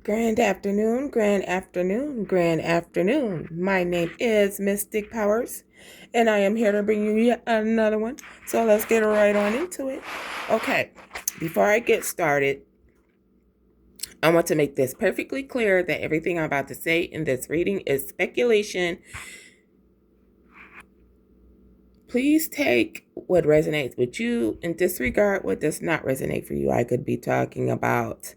Grand afternoon, grand afternoon, grand afternoon. My name is Mystic Powers, and I am here to bring you yet another one. So let's get right on into it. Okay, before I get started, I want to make this perfectly clear that everything I'm about to say in this reading is speculation. Please take what resonates with you and disregard what does not resonate for you. I could be talking about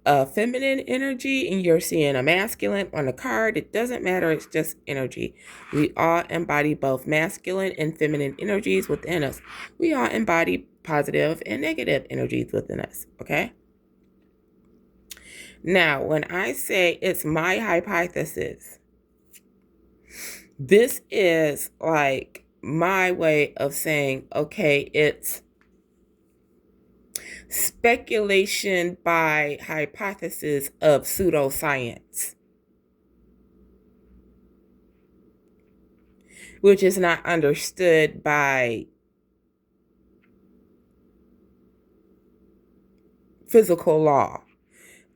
a feminine energy and you're seeing a masculine on the card. It doesn't matter. It's just energy. We all embody both masculine and feminine energies within us. We all embody positive and negative energies within us. Okay. Now, when I say it's my hypothesis, this is like my way of saying, okay, it's speculation by hypothesis of pseudoscience, which is not understood by physical law.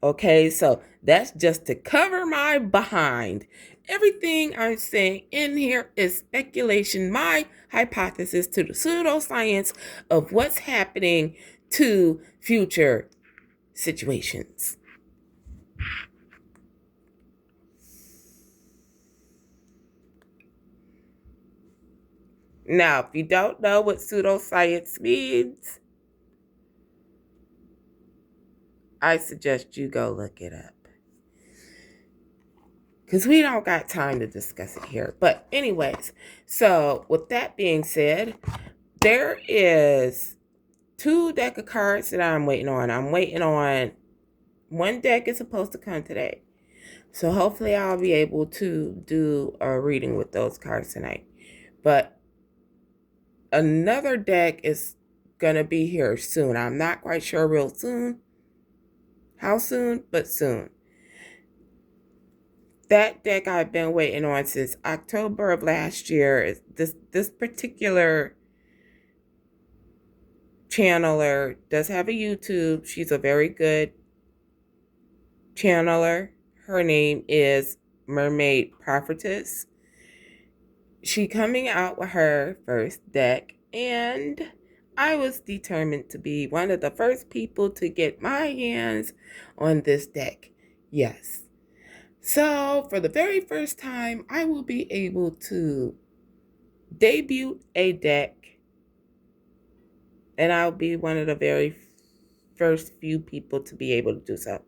Okay, so that's just to cover my behind. Everything I'm saying in here is speculation, my hypothesis to the pseudoscience of what's happening to future situations. Now, if you don't know what pseudoscience means, I suggest you go look it up, because we don't got time to discuss it here. But anyways, so with that being said, there is 2 deck of cards that I'm waiting on. I'm waiting on one deck is supposed to come today. So hopefully I'll be able to do a reading with those cards tonight. But another deck is going to be here soon. I'm not quite sure real soon. How soon, but soon. That deck I've been waiting on since October of last year. This particular channeler does have a YouTube. She's a very good channeler. Her name is Mermaid Prophetess. She coming out with her first deck, and I was determined to be one of the first people to get my hands on this deck. Yes. So for the very first time, I will be able to debut a deck, and I'll be one of the very first few people to be able to do so.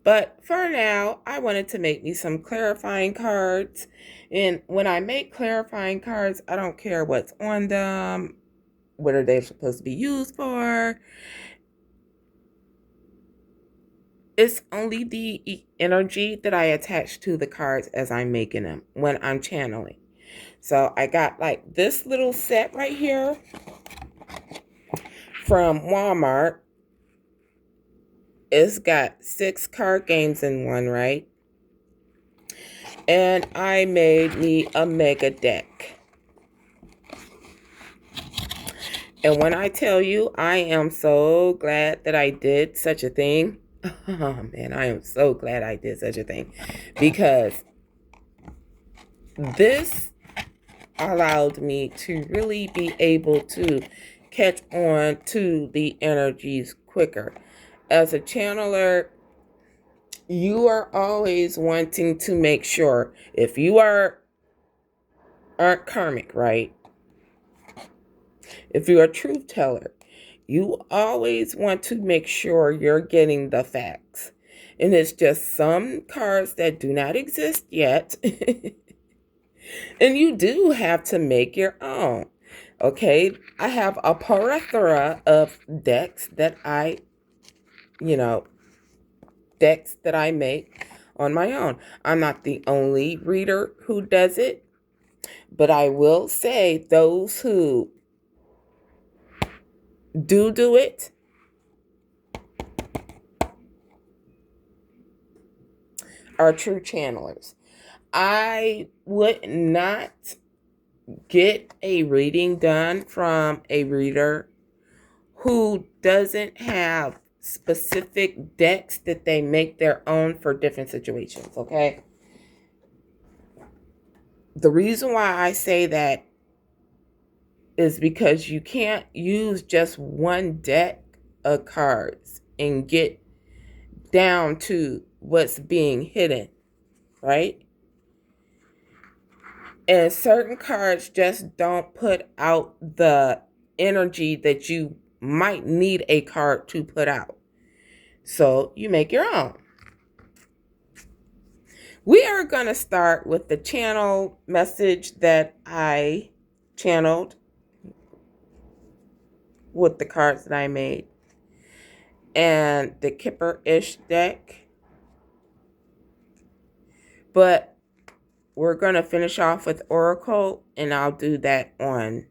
But for now, I wanted to make me some clarifying cards. And when I make clarifying cards, I don't care what's on them, what are they supposed to be used for. It's only the energy that I attach to the cards as I'm making them when I'm channeling. So I got like this little set right here from Walmart. It's got 6 card games in one, right? And I made me a mega deck. And when I tell you, I am so glad that I did such a thing. Oh man, I am so glad I did such a thing, because this allowed me to really be able to catch on to the energies quicker. As a channeler, you are always wanting to make sure, if you aren't karmic, right? If you're a truth teller, you always want to make sure you're getting the facts. And it's just some cards that do not exist yet. And you do have to make your own. Okay, I have a plethora of decks that I make on my own. I'm not the only reader who does it, but I will say those who do it are true channelers. I would not get a reading done from a reader who doesn't have specific decks that they make their own for different situations, okay? The reason why I say that is because you can't use just one deck of cards and get down to what's being hidden, right? And certain cards just don't put out the energy that you might need a card to put out. So you make your own. We are going to start with the channel message that I channeled with the cards that I made. And the Kipper-ish deck. But we're going to finish off with Oracle, and I'll do that on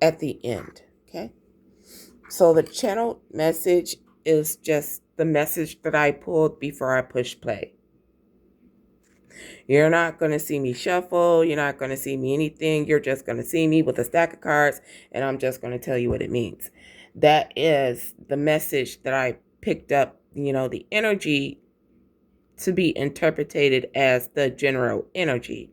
at the end, okay? So the channel message is just the message that I pulled before I push play. You're not going to see me shuffle. You're not going to see me anything. You're just going to see me with a stack of cards, and I'm just going to tell you what it means. That is the message that I picked up, the energy to be interpreted as the general energy.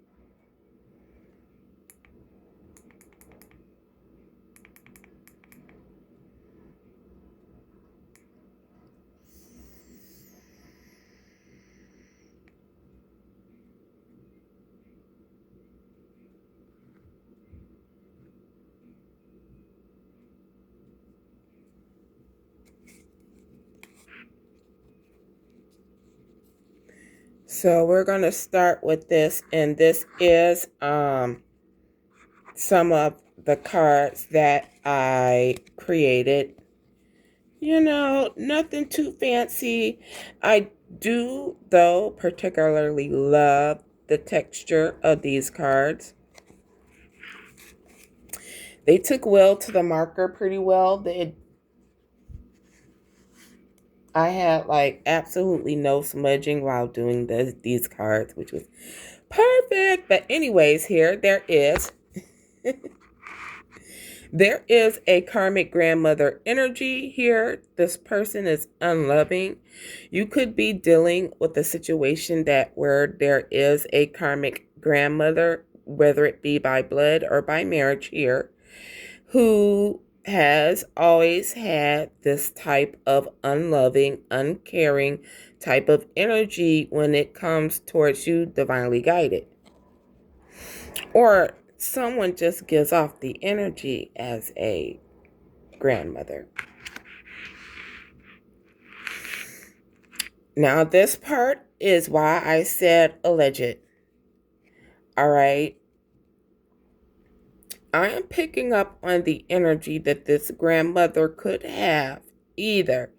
So we're going to start with this, and this is some of the cards that I created. Nothing too fancy. I do, though, particularly love the texture of these cards. They took well to the marker pretty well. I had absolutely no smudging while doing these cards, which was perfect. But anyways, there is there is a karmic grandmother energy here. This person is unloving. You could be dealing with a situation where there is a karmic grandmother, whether it be by blood or by marriage here, who has always had this type of unloving, uncaring type of energy when it comes towards you, divinely guided. Or someone just gives off the energy as a grandmother. Now, this part is why I said alleged. All right. I am picking up on the energy that this grandmother could have. Either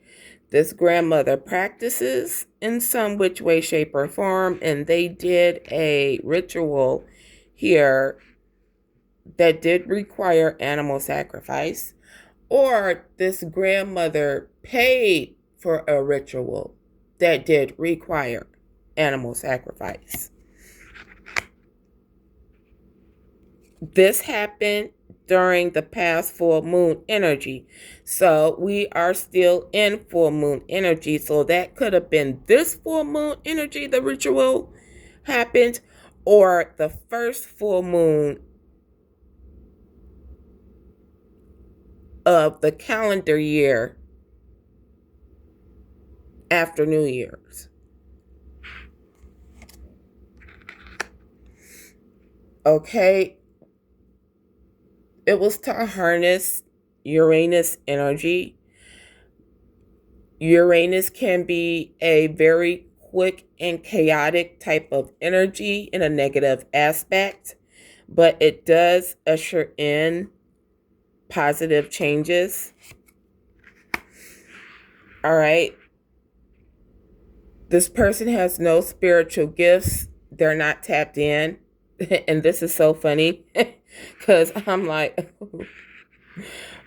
this grandmother practices in some which way, shape, or form, and they did a ritual here that did require animal sacrifice, or this grandmother paid for a ritual that did require animal sacrifice. This happened during the past full moon energy. So we are still in full moon energy. So that could have been this full moon energy, the ritual happened, or the first full moon of the calendar year after New Year's. Okay. It was to harness Uranus energy. Uranus can be a very quick and chaotic type of energy in a negative aspect, but it does usher in positive changes. All right. This person has no spiritual gifts. They're not tapped in. And this is so funny because I'm like,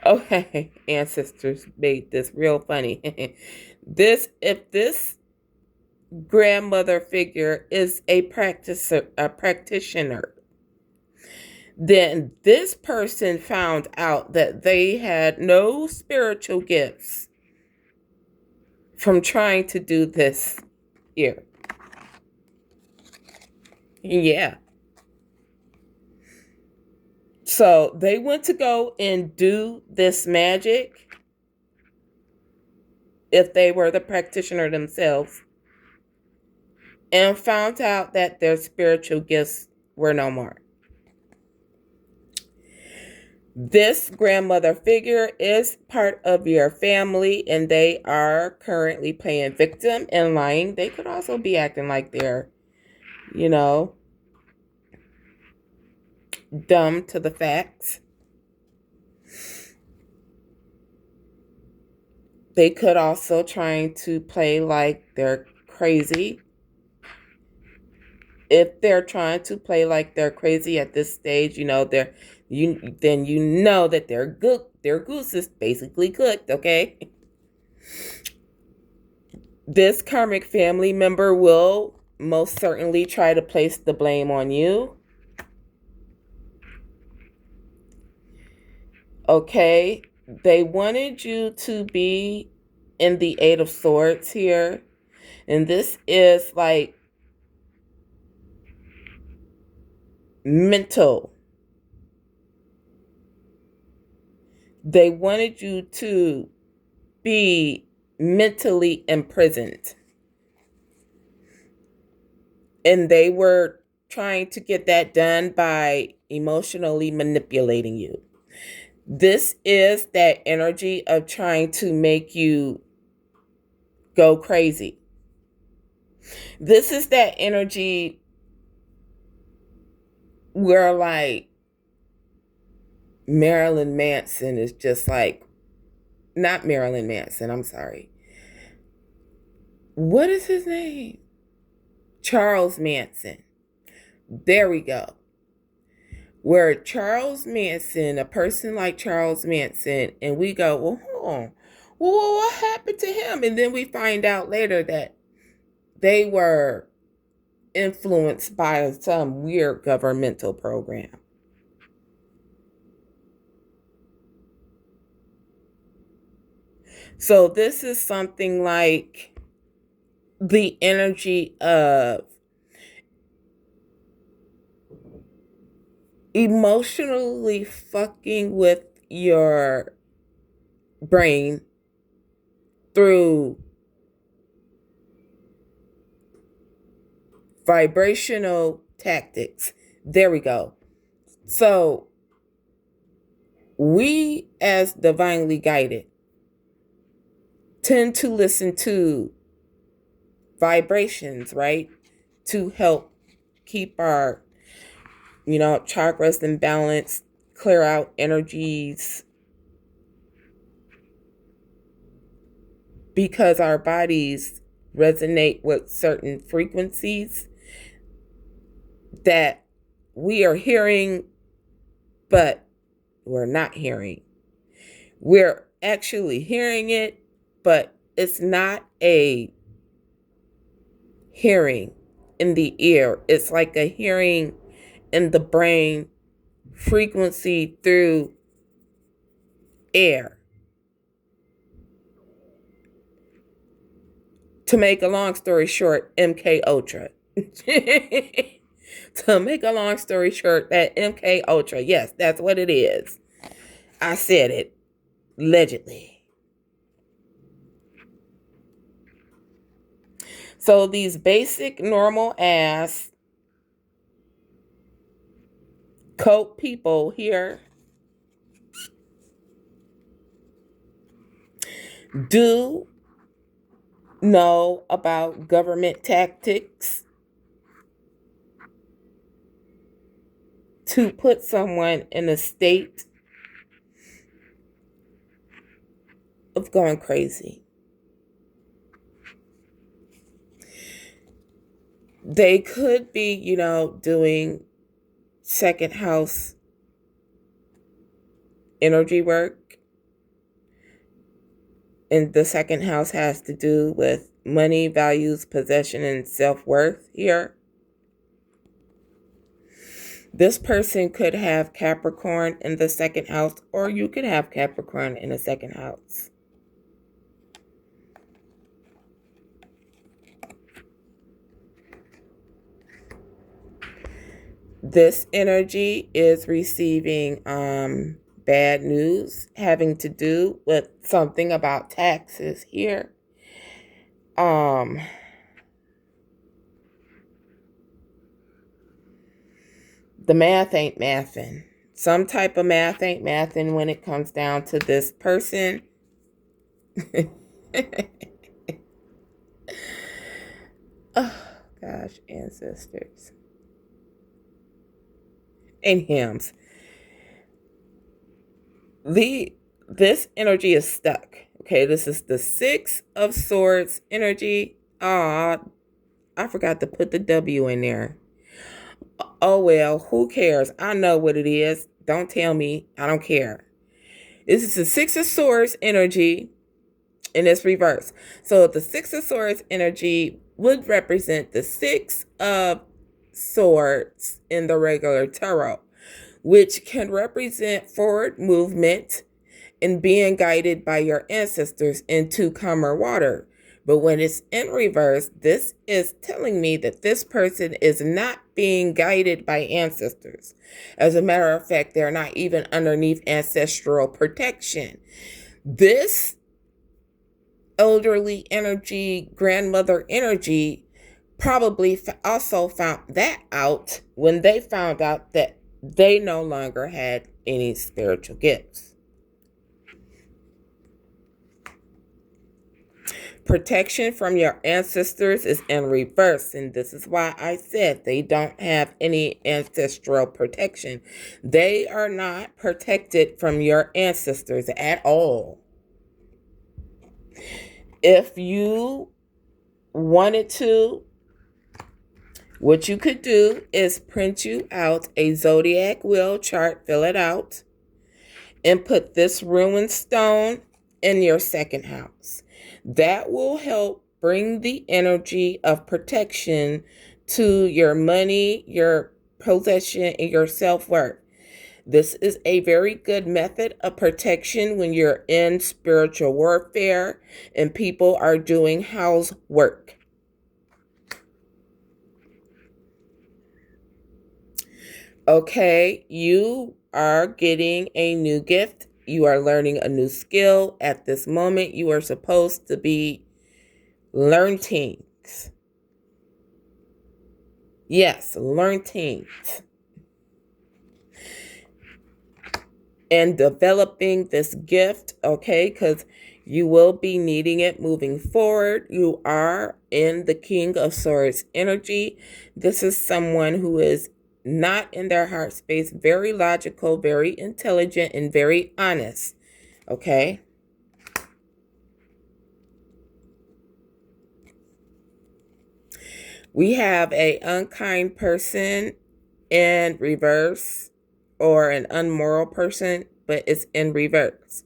okay, ancestors made this real funny. If this grandmother figure is a practitioner, Then this person found out that they had no spiritual gifts from trying to do this here. Yeah. So they went to go and do this magic if they were the practitioner themselves and found out that their spiritual gifts were no more. This grandmother figure is part of your family and they are currently playing victim and lying. They could also be acting like they're, you know, dumb to the facts. They could also trying to play like they're crazy. If they're trying to play like they're crazy at this stage, you know, then you know that their goose is basically cooked, okay? This karmic family member will most certainly try to place the blame on you. Okay, they wanted you to be in the Eight of Swords here. And this is like mental. They wanted you to be mentally imprisoned. And they were trying to get that done by emotionally manipulating you. This is that energy of trying to make you go crazy. This is that energy where like Marilyn Manson is just like, not Marilyn Manson, I'm sorry. What is his name? Charles Manson. There we go. Where Charles Manson, a person like Charles Manson, and we go, well, hold on. Well, what happened to him? And then we find out later that they were influenced by some weird governmental program. So this is something like the energy of emotionally fucking with your brain through vibrational tactics. There we go. So we as divinely guided tend to listen to vibrations, right? To help keep our, chakras in balance, clear out energies, because our bodies resonate with certain frequencies that we are hearing, but we're not hearing. We're actually hearing it, but it's not a hearing in the ear. It's like a hearing in the brain, frequency through air. To make a long story short, MK Ultra. To make a long story short, that MK Ultra, yes, that's what it is. I said it, allegedly. So these basic normal ass cult people here do know about government tactics to put someone in a state of going crazy. They could be, doing second house energy work. And the second house has to do with money, values, possession, and self-worth here. This person could have Capricorn in the second house, or you could have Capricorn in the second house. This energy is receiving bad news having to do with something about taxes here. The math ain't mathing. Some type of math ain't mathing when it comes down to this person. Oh gosh, ancestors and hymns. This energy is stuck. Okay, this is the Six of Swords energy. I forgot to put the W in there. Oh well, who cares? I know what it is. Don't tell me. I don't care. This is the Six of Swords energy in its reverse. So the Six of Swords energy would represent the Six of Swords in the regular tarot, which can represent forward movement and being guided by your ancestors into calmer water. But when it's in reverse, this is telling me that this person is not being guided by ancestors. As a matter of fact, they're not even underneath ancestral protection. This elderly energy, grandmother energy, probably also found that out when they found out that they no longer had any spiritual gifts. Protection from your ancestors is in reverse, and this is why I said they don't have any ancestral protection. They are not protected from your ancestors at all. If you wanted to, what you could do is print you out a zodiac wheel chart, fill it out, and put this ruined stone in your second house. That will help bring the energy of protection to your money, your possession, and your self-worth. This is a very good method of protection when you're in spiritual warfare and people are doing housework. Okay, you are getting a new gift. You are learning a new skill. At this moment, you are supposed to be learning things. Yes, learn things. And developing this gift, okay, because you will be needing it moving forward. You are in the King of Swords energy. This is someone who is not in their heart space, very logical, very intelligent, and very honest. Okay? We have a unkind person in reverse, or an unmoral person, but it's in reverse.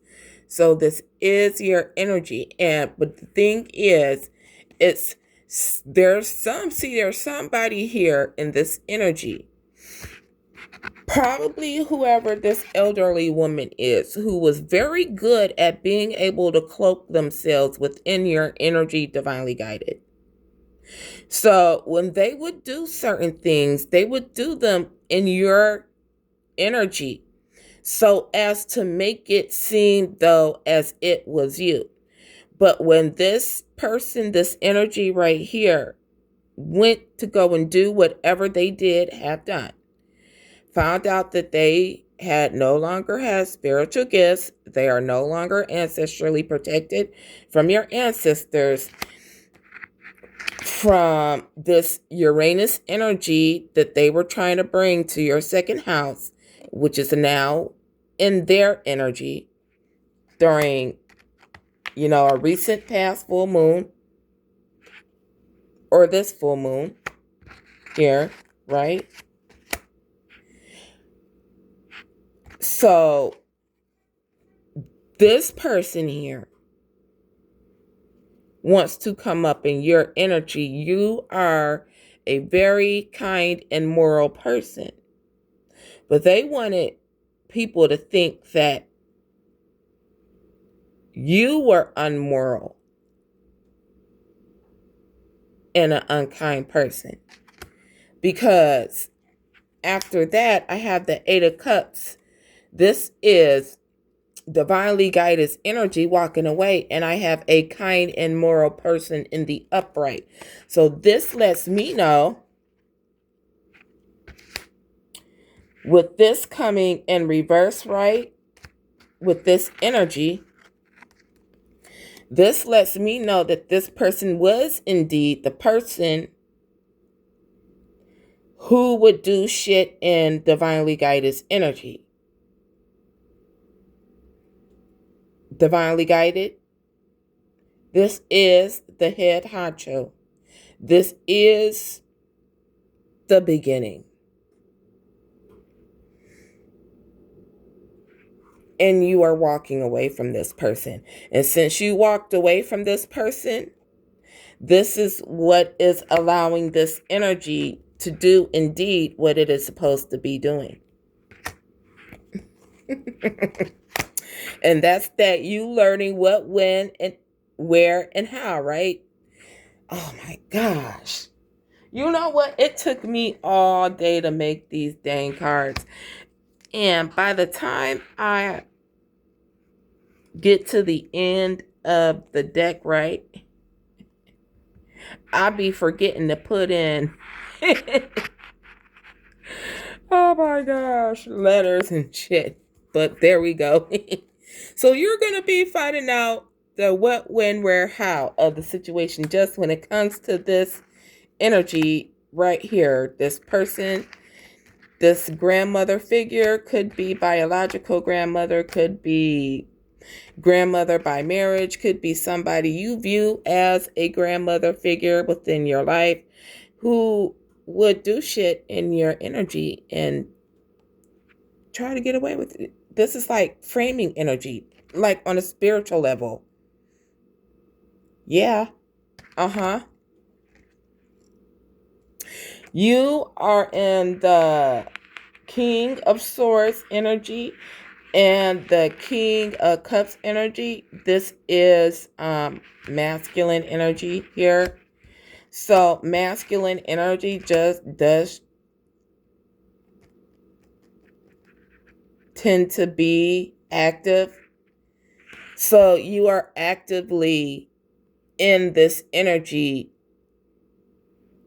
So this is your energy. But the thing is, there's somebody here in this energy. Probably whoever this elderly woman is, who was very good at being able to cloak themselves within your energy, divinely guided. So when they would do certain things, they would do them in your energy, so as to make it seem though as it was you. But when this person, this energy right here, went to go and do whatever they did have done, found out that they no longer had spiritual gifts, they are no longer ancestrally protected from your ancestors, from this Uranus energy that they were trying to bring to your second house, which is now in their energy during, a recent past full moon, or this full moon here, right? So this person here wants to come up in your energy. You are a very kind and moral person. But they wanted people to think that you were unmoral and an unkind person. Because after that, I have the Eight of Cups. This is divinely guided energy walking away, and I have a kind and moral person in the upright. So this lets me know, with this coming in reverse, right, with this energy, this lets me know that this person was indeed the person who would do shit in divinely guided energy. Divinely guided, this is the head honcho. This is the beginning. And you are walking away from this person. And since you walked away from this person, this is what is allowing this energy to do indeed what it is supposed to be doing. And that's that you learning what, when, and where, and how, right? Oh my gosh. You know what? It took me all day to make these dang cards. And by the time I get to the end of the deck, right, I'll be forgetting to put in oh my gosh, letters and shit. But there we go. So you're going to be finding out the what, when, where, how of the situation just when it comes to this energy right here. This person, this grandmother figure, could be biological grandmother, could be grandmother by marriage, could be somebody you view as a grandmother figure within your life who would do shit in your energy and try to get away with it. This is like framing energy, like on a spiritual level. Yeah. Uh-huh. You are in the King of Swords energy and the King of Cups energy. This is masculine energy here. So masculine energy just does tend to be active. So you are actively in this energy,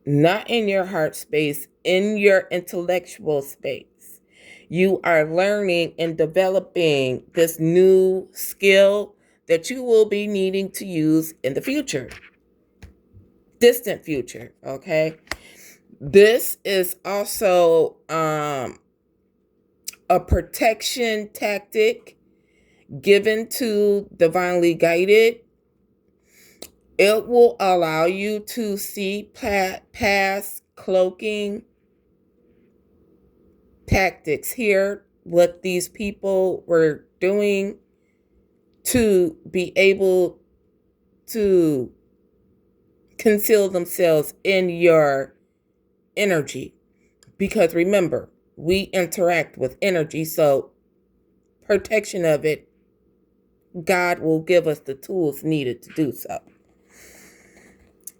not in your heart space, in your intellectual space. You are learning and developing this new skill that you will be needing to use in the future. Distant future, okay? This is also a protection tactic given to divinely guided. It will allow you to see past cloaking tactics here, what these people were doing to be able to conceal themselves in your energy. Because remember, we interact with energy, so protection of it, God will give us the tools needed to do so.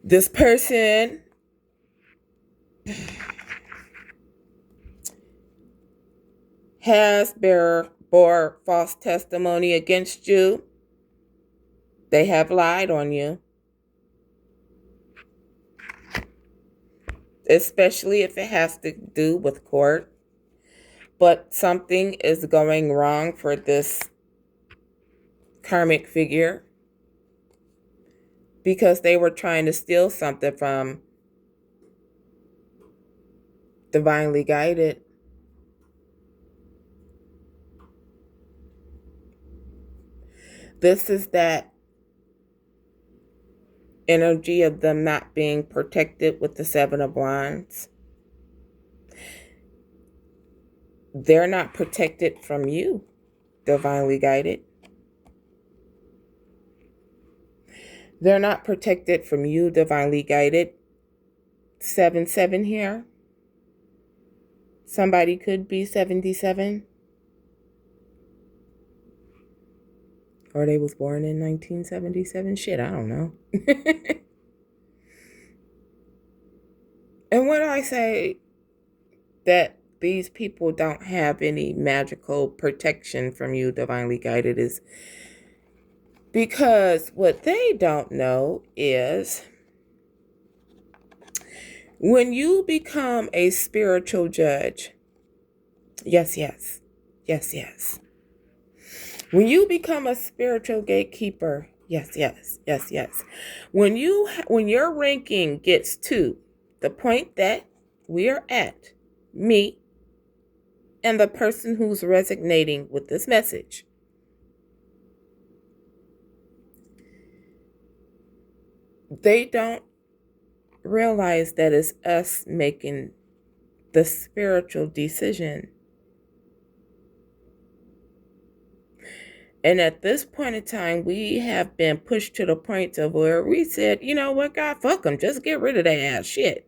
This person has bore false testimony against you. They have lied on you. Especially if it has to do with court. But something is going wrong for this karmic figure because they were trying to steal something from divinely guided. This is that energy of them not being protected with the Seven of Wands. They're not protected from you, divinely guided. They're not protected from you, divinely guided. 7-7 here. somebody could be 77, or they was born in 1977. Shit, I don't know. And when I say that these people don't have any magical protection from you, divinely guided, is because what they don't know is when you become a spiritual judge, yes, yes, yes, yes. When you become a spiritual gatekeeper, yes, yes, yes, yes. When your ranking gets to the point that we are at, me and the person who's resonating with this message, they don't realize that it's us making the spiritual decision. And at this point in time, we have been pushed to the point of where we said, you know what, God, fuck them. Just get rid of that ass shit.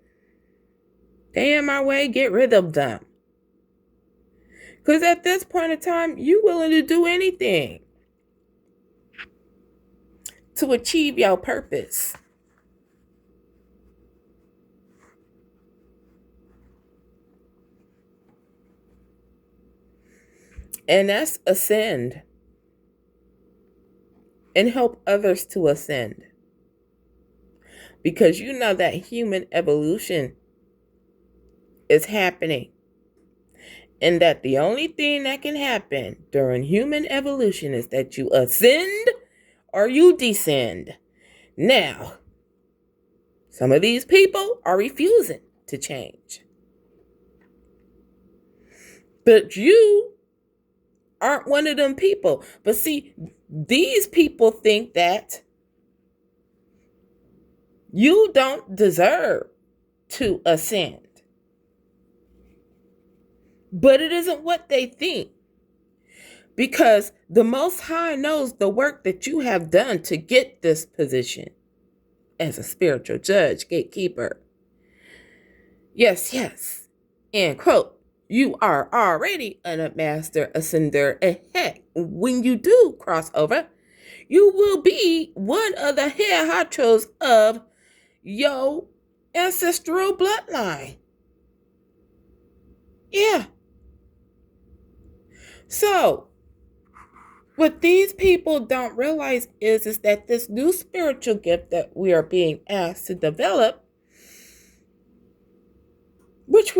They in my way, get rid of them. Because at this point in time, you willing to do anything to achieve your purpose. And that's ascend. And help others to ascend. Because you know that human evolution is happening. And that the only thing that can happen during human evolution is that you ascend or you descend. Now, some of these people are refusing to change. But you aren't one of them people. But see, these people think that you don't deserve to ascend. But it isn't what they think. Because the Most High knows the work that you have done to get this position as a spiritual judge, gatekeeper. Yes, yes. End quote. You are already a master ascender. And heck, when you do cross over, you will be one of the head honchos of your ancestral bloodline. Yeah. So, what these people don't realize is that this new spiritual gift that we are being asked to develop, which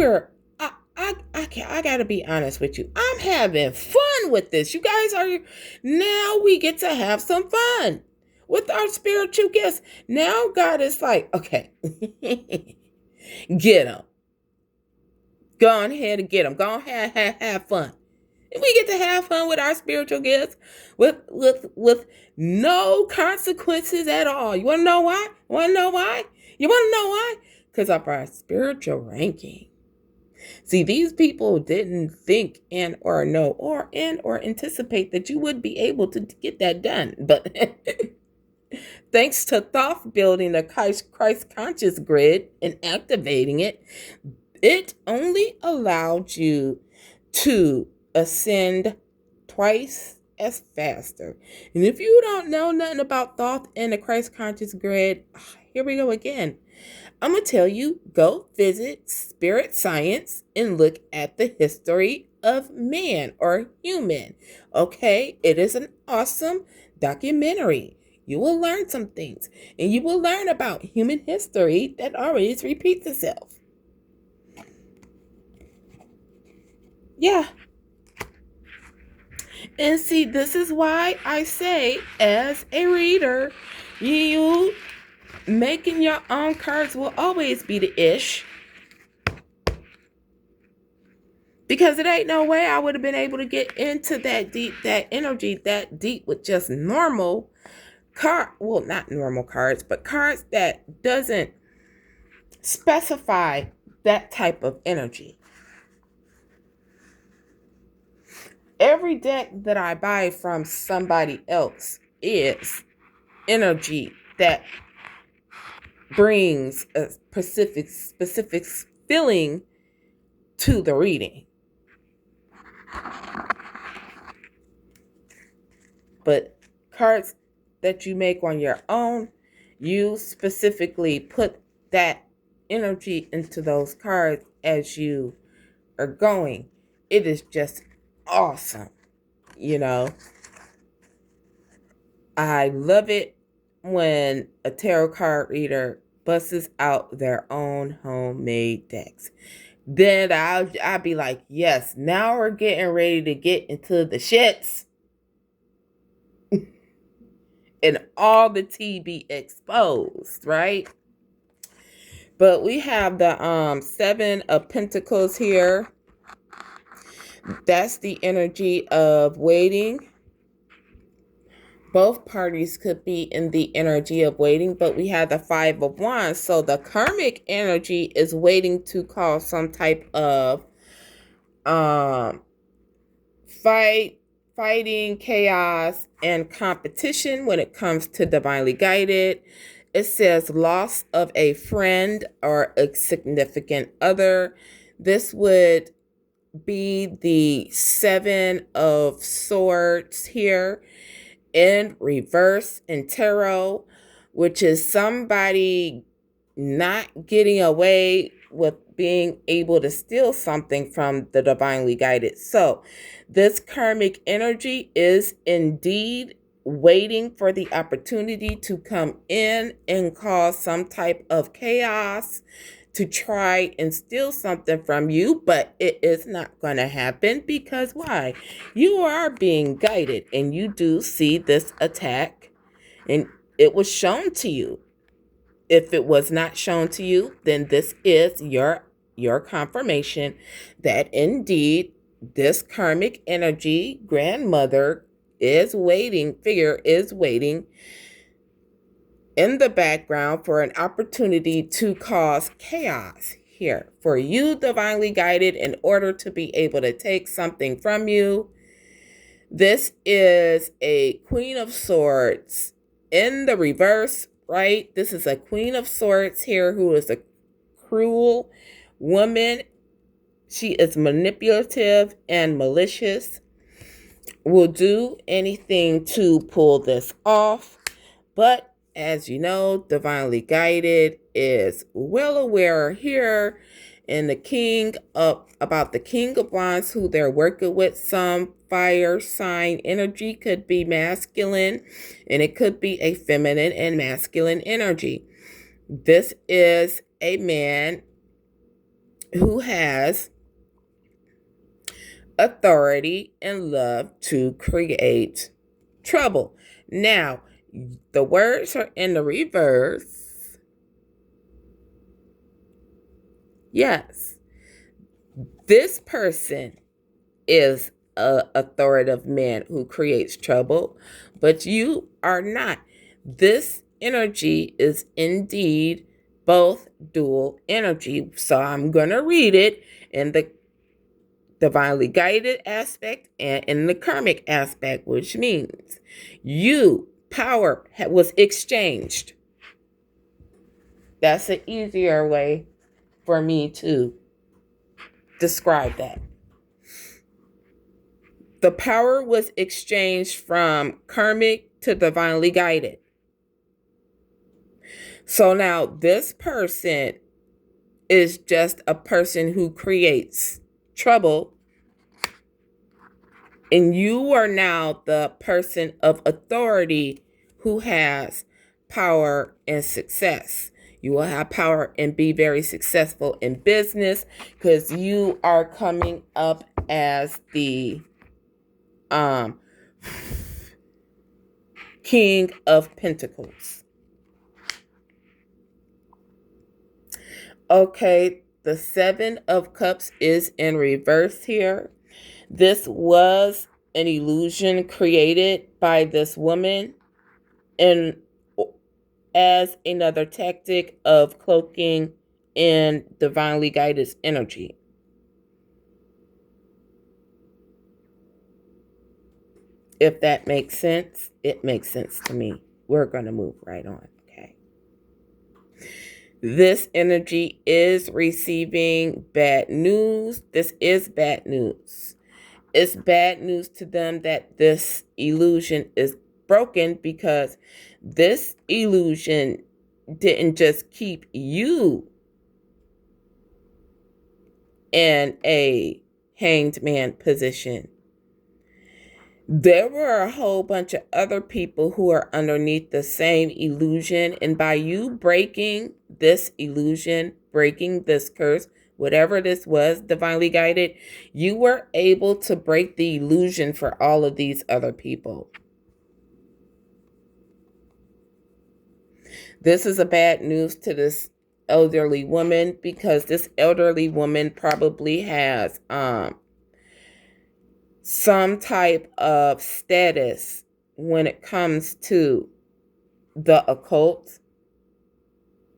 I gotta be honest with you, I'm having fun with this. You guys are, now we get to have some fun with our spiritual gifts. Now God is like, okay, get them. Go on ahead and get them. Go on ahead, have fun. And we get to have fun with our spiritual gifts with no consequences at all. You want to know why? You want to know why? Because of our spiritual ranking. See, these people didn't think and or know or anticipate that you would be able to get that done. But thanks to Thoth building a Christ conscious grid and activating it, it only allowed you to ascend twice as faster. And if you don't know nothing about Thoth and the Christ conscious grid, here we go again. I'm going to tell you, go visit Spirit Science and look at the history of man or human. Okay, it is an awesome documentary. You will learn some things, and you will learn about human history that always repeats itself. Yeah. And see, this is why I say, as a reader, you making your own cards will always be the ish. Because it ain't no way I would have been able to get into that deep, that energy that deep with just normal well, not normal cards, but cards that doesn't specify that type of energy. Every deck that I buy from somebody else is energy that brings a specific feeling to the reading. But cards that you make on your own, you specifically put that energy into those cards as you are going. It is just awesome. You know, I love it when a tarot card reader busts out their own homemade decks. Then I'll be like, yes, now we're getting ready to get into the shits. And all the tea be exposed, right? But we have the 7 of Pentacles here. That's the energy of waiting. Both parties could be in the energy of waiting, but we have the 5 of Wands. So the karmic energy is waiting to cause some type of fighting, chaos, and competition when it comes to divinely guided. It says loss of a friend or a significant other. This would be the 7 of Swords here in reverse in tarot, which is somebody not getting away with being able to steal something from the divinely guided. So this karmic energy is indeed waiting for the opportunity to come in and cause some type of chaos to try and steal something from you, but it is not going to happen because why? You are being guided and you do see this attack and it was shown to you. If it was not shown to you, then this is your confirmation that indeed this karmic energy grandmother figure is waiting in the background for an opportunity to cause chaos here for you, divinely guided, in order to be able to take something from you. This is a Queen of Swords in the reverse, right? This is a Queen of Swords here who is a cruel woman. She is manipulative and malicious. Will do anything to pull this off. But as you know, divinely guided is well aware here in the King of Wands, who they're working with. Some fire sign energy could be masculine, and it could be a feminine and masculine energy. This is a man who has authority and love to create trouble. Now, the words are in the reverse. Yes, this person is a authoritative man who creates trouble, but you are not. This energy is indeed both dual energy. So I'm going to read it in the divinely guided aspect and in the karmic aspect, which means power was exchanged. That's an easier way for me to describe that. The power was exchanged from karmic to divinely guided. So now this person is just a person who creates trouble, and you are now the person of authority who has power and success. You will have power and be very successful in business because you are coming up as the King of Pentacles. Okay, the 7 of Cups is in reverse here. This was an illusion created by this woman and as another tactic of cloaking in divinely guided energy. If that makes sense, it makes sense to me. We're going to move right on, okay? This energy is receiving bad news. This is bad news. It's bad news to them that this illusion is broken, because this illusion didn't just keep you in a hanged man position. There were a whole bunch of other people who are underneath the same illusion. And by you breaking this illusion, breaking this curse, whatever this was, divinely guided, you were able to break the illusion for all of these other people. This is a bad news to this elderly woman, because this elderly woman probably has some type of status when it comes to the occult,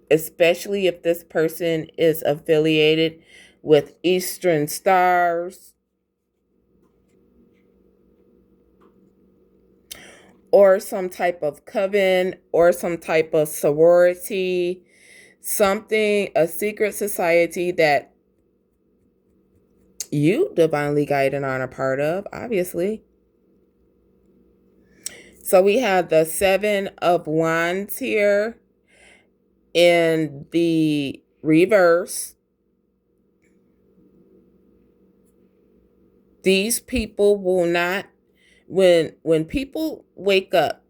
especially if this person is affiliated with Eastern Stars or some type of coven or some type of sorority, something, a secret society that you divinely guided on a part of, obviously. So we have the Seven of Wands here in the reverse. These people will not, when people wake up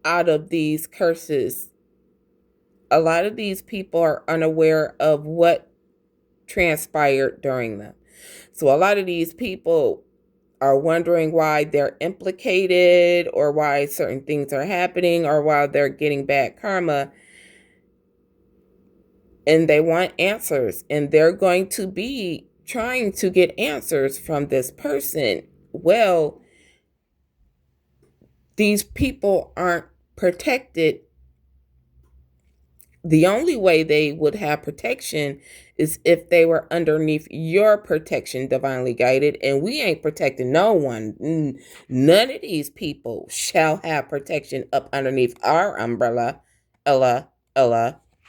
out of these curses, a lot of these people are unaware of what transpired during them. So a lot of these people are wondering why they're implicated, or why certain things are happening, or why they're getting bad karma. And they want answers, and they're going to be trying to get answers from this person. Well, these people aren't protected. The only way they would have protection is if they were underneath your protection, divinely guided. And we ain't protecting no one. None of these people shall have protection up underneath our umbrella. Ella,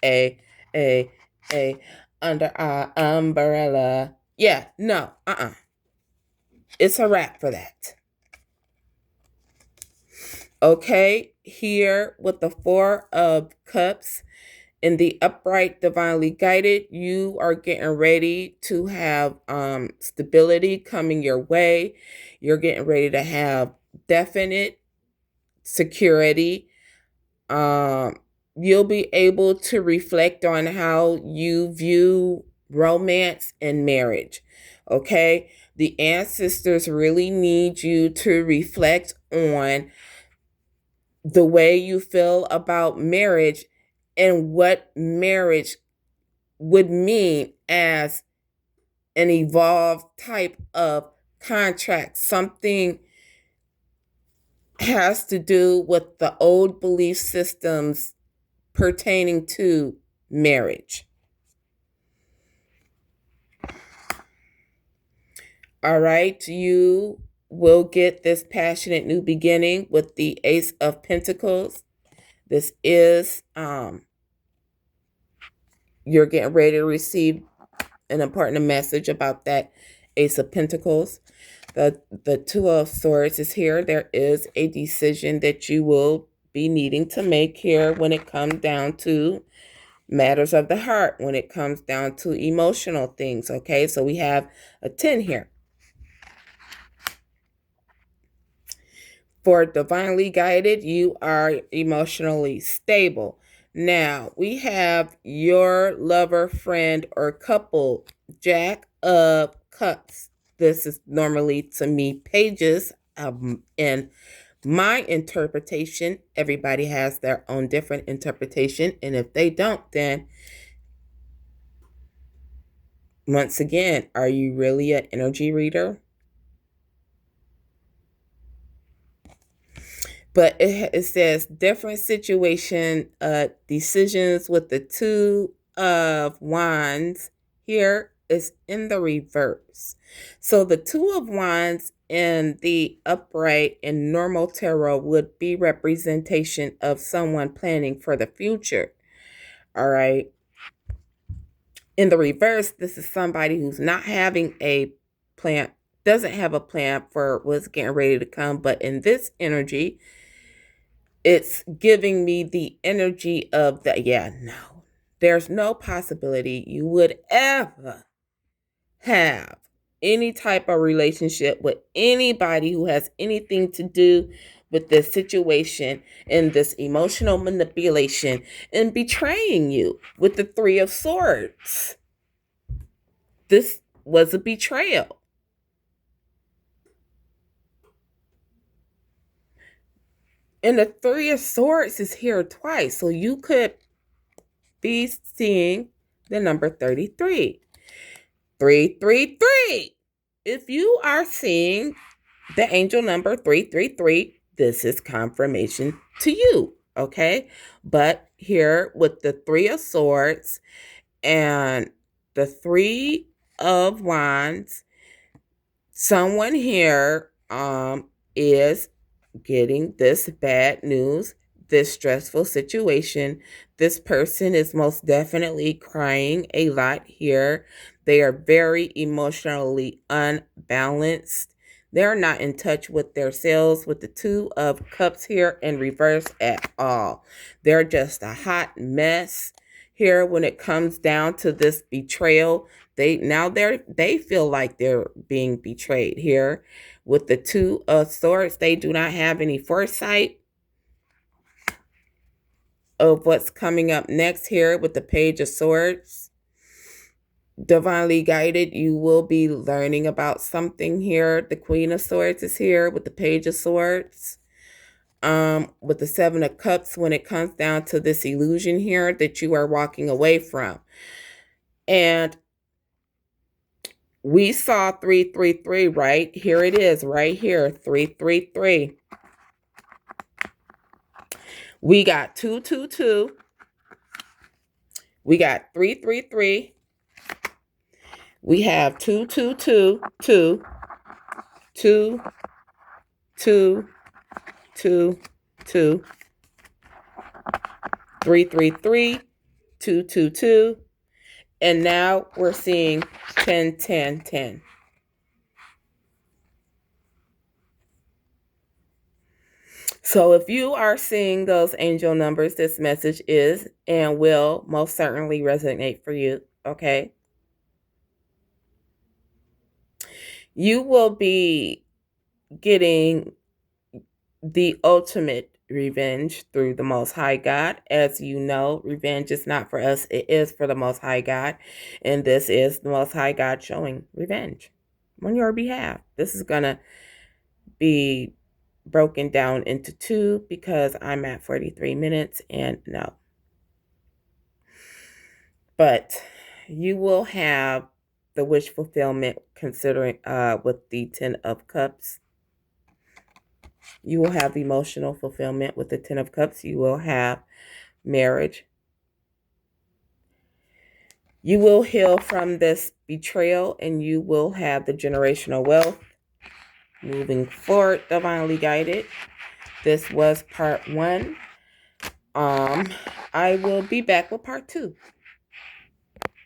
a, under our umbrella. Yeah, no, It's a wrap for that. Okay, here with the Four of Cups in the upright, divinely guided, you are getting ready to have stability coming your way. You're getting ready to have definite security. You'll be able to reflect on how you view romance and marriage. Okay, the ancestors really need you to reflect on the way you feel about marriage and what marriage would mean as an evolved type of contract. Something has to do with the old belief systems pertaining to marriage. All right, you will get this passionate new beginning with the Ace of Pentacles. This is you're getting ready to receive an important message about that Ace of Pentacles. The Two of Swords is here. There is a decision that you will be needing to make here when it comes down to matters of the heart, when it comes down to emotional things. Okay, so we have a 10 here. For divinely guided, you are emotionally stable. Now, we have your lover, friend, or couple, Jack of Cups. This is normally, to me, pages. In my interpretation, everybody has their own different interpretation. And if they don't, then once again, are you really an energy reader? But it says different situation decisions with the Two of Wands here. is in the reverse. So the Two of Wands in the upright and normal tarot would be representation of someone planning for the future. All right. In the reverse, this is somebody who's not having a plan, doesn't have a plan for what's getting ready to come. But in this energy, it's giving me the energy of the, no, there's no possibility you would ever have any type of relationship with anybody who has anything to do with this situation and this emotional manipulation and betraying you with the Three of Swords. This was a betrayal. And the Three of Swords is here twice. So you could be seeing the number 33. 333. If you are seeing the angel number 333, this is confirmation to you, okay? But here with the Three of Swords and the Three of Wands, someone here is getting this bad news, this stressful situation. This person is most definitely crying a lot here. They are very emotionally unbalanced. They're not in touch with themselves with the Two of Cups here in reverse at all. They're just a hot mess here when it comes down to this betrayal. They feel like they're being betrayed here. With the Two of Swords, they do not have any foresight of what's coming up next here with the Page of Swords. Divinely guided, you will be learning about something here. The Queen of Swords is here with the Page of Swords. With the Seven of Cups, when it comes down to this illusion here that you are walking away from. And we saw 333, right? Here it is, right here, 333. We got 222. We got 333. We have 222, 2, 2, 2, 2, 2, 333, 222. And now we're seeing 10, 10, 10. So if you are seeing those angel numbers, this message is and will most certainly resonate for you, okay? You will be getting the ultimate revenge through the Most High God. As you know, revenge is not for us, it is for the Most High God. And this is the Most High God showing revenge on your behalf. This is going to be broken down into two because I'm at 43 minutes and no. But you will have the wish fulfillment considering with the 10 of Cups. You will have emotional fulfillment with the 10 of Cups. You will have marriage. You will heal from this betrayal and you will have the generational wealth. Moving forward, divinely guided. This was part 1. I will be back with part 2.